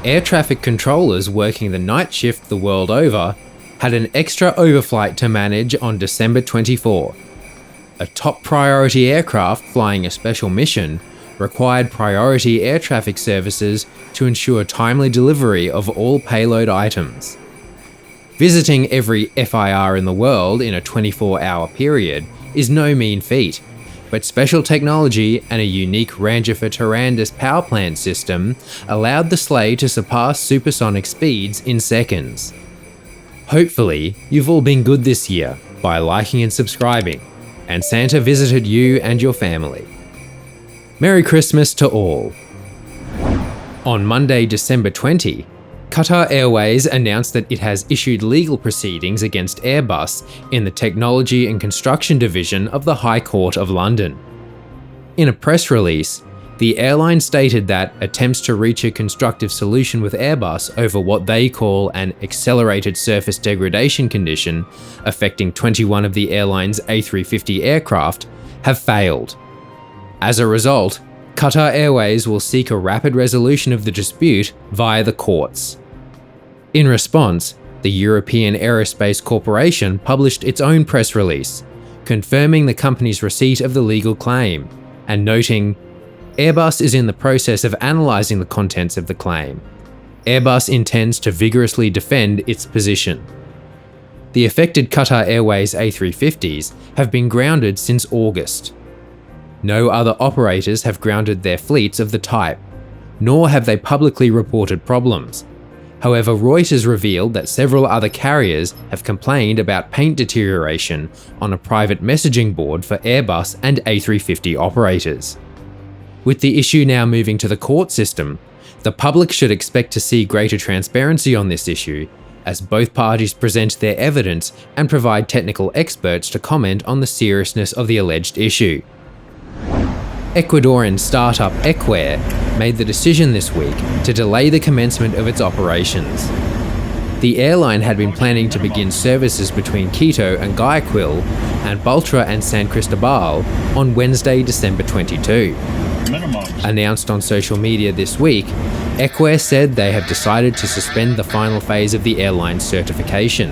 air traffic controllers working the night shift the world over had an extra overflight to manage on December 24. A top priority aircraft flying a special mission required priority air traffic services to ensure timely delivery of all payload items. Visiting every FIR in the world in a 24-hour period is no mean feat, but special technology and a unique Rangifer-Tarandus power plant system allowed the sleigh to surpass supersonic speeds in seconds. Hopefully, you've all been good this year by liking and subscribing, and Santa visited you and your family. Merry Christmas to all. On Monday, December 20, Qatar Airways announced that it has issued legal proceedings against Airbus in the Technology and Construction Division of the High Court of London. In a press release, the airline stated that attempts to reach a constructive solution with Airbus over what they call an accelerated surface degradation condition affecting 21 of the airline's A350 aircraft have failed. As a result, Qatar Airways will seek a rapid resolution of the dispute via the courts. In response, the European Aerospace Corporation published its own press release, confirming the company's receipt of the legal claim, and noting, Airbus is in the process of analysing the contents of the claim. Airbus intends to vigorously defend its position. The affected Qatar Airways A350s have been grounded since August. No other operators have grounded their fleets of the type, nor have they publicly reported problems. However, Reuters revealed that several other carriers have complained about paint deterioration on a private messaging board for Airbus and A350 operators. With the issue now moving to the court system, the public should expect to see greater transparency on this issue, as both parties present their evidence and provide technical experts to comment on the seriousness of the alleged issue. Ecuadorian startup EQUAIR made the decision this week to delay the commencement of its operations. The airline had been planning to begin services between Quito and Guayaquil and Baltra and San Cristobal on Wednesday, December 22. Announced on social media this week, EQUAIR said they have decided to suspend the final phase of the airline's certification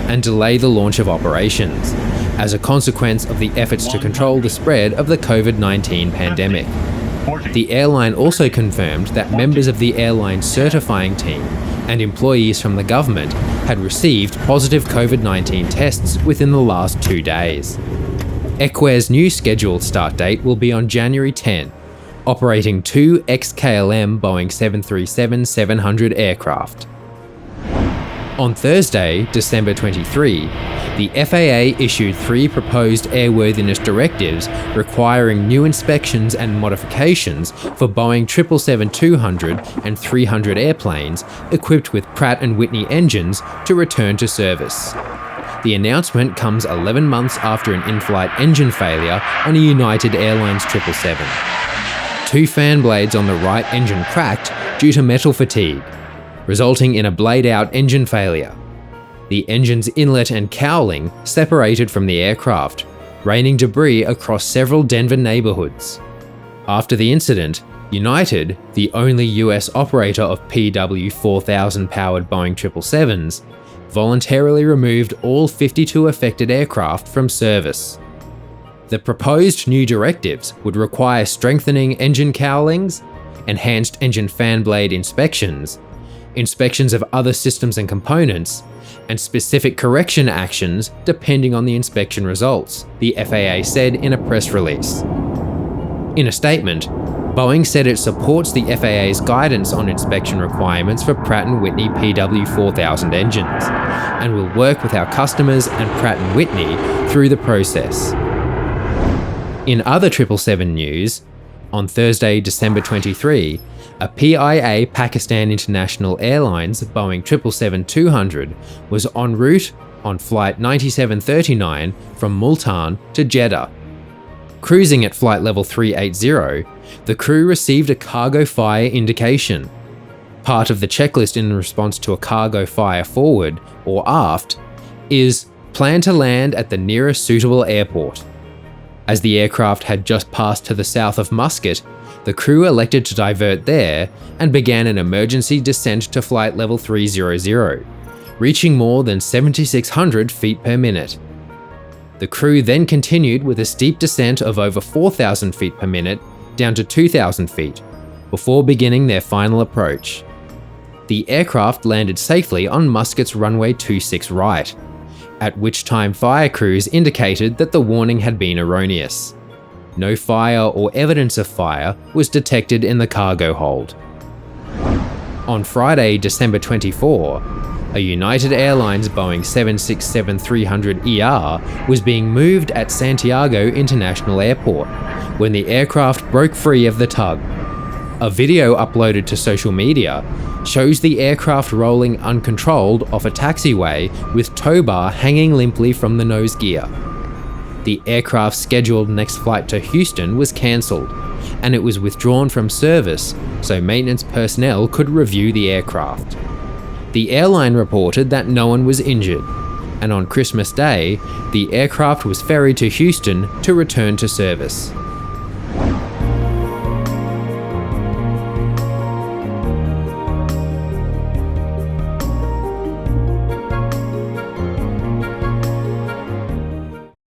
and delay the launch of operations, as a consequence of the efforts to control the spread of the COVID-19 pandemic. The airline also confirmed that members of the airline's certifying team and employees from the government had received positive COVID-19 tests within the last 2 days. EQUAIR's new scheduled start date will be on January 10, operating 2 ex-KLM Boeing 737-700 aircraft. On Thursday, December 23, the FAA issued 3 proposed airworthiness directives requiring new inspections and modifications for Boeing 777-200 and 300 airplanes equipped with Pratt & Whitney engines to return to service. The announcement comes 11 months after an in-flight engine failure on a United Airlines 777. 2 fan blades on the right engine cracked due to metal fatigue, resulting in a blade-out engine failure. The engine's inlet and cowling separated from the aircraft, raining debris across several Denver neighborhoods. After the incident, United, the only US operator of PW4000-powered Boeing 777s, voluntarily removed all 52 affected aircraft from service. The proposed new directives would require strengthening engine cowlings, enhanced engine fan blade inspections, inspections of other systems and components, and specific correction actions depending on the inspection results, the FAA said in a press release. In a statement, Boeing said it supports the FAA's guidance on inspection requirements for Pratt & Whitney PW4000 engines, and will work with our customers and Pratt & Whitney through the process. In other 777 news, on Thursday, December 23, a PIA Pakistan International Airlines Boeing 777-200 was en route on flight 9739 from Multan to Jeddah. Cruising at flight level 380, the crew received a cargo fire indication. Part of the checklist in response to a cargo fire forward or aft is plan to land at the nearest suitable airport. As the aircraft had just passed to the south of Muscat, the crew elected to divert there and began an emergency descent to flight level 300, reaching more than 7,600 feet per minute. The crew then continued with a steep descent of over 4,000 feet per minute down to 2,000 feet, before beginning their final approach. The aircraft landed safely on Muscat's runway 26 right, at which time fire crews indicated that the warning had been erroneous. No fire or evidence of fire was detected in the cargo hold. On Friday, December 24, a United Airlines Boeing 767-300ER was being moved at Santiago International Airport when the aircraft broke free of the tug. A video uploaded to social media shows the aircraft rolling uncontrolled off a taxiway with tow bar hanging limply from the nose gear. The aircraft's scheduled next flight to Houston was cancelled, and it was withdrawn from service so maintenance personnel could review the aircraft. The airline reported that no one was injured, and on Christmas Day, the aircraft was ferried to Houston to return to service.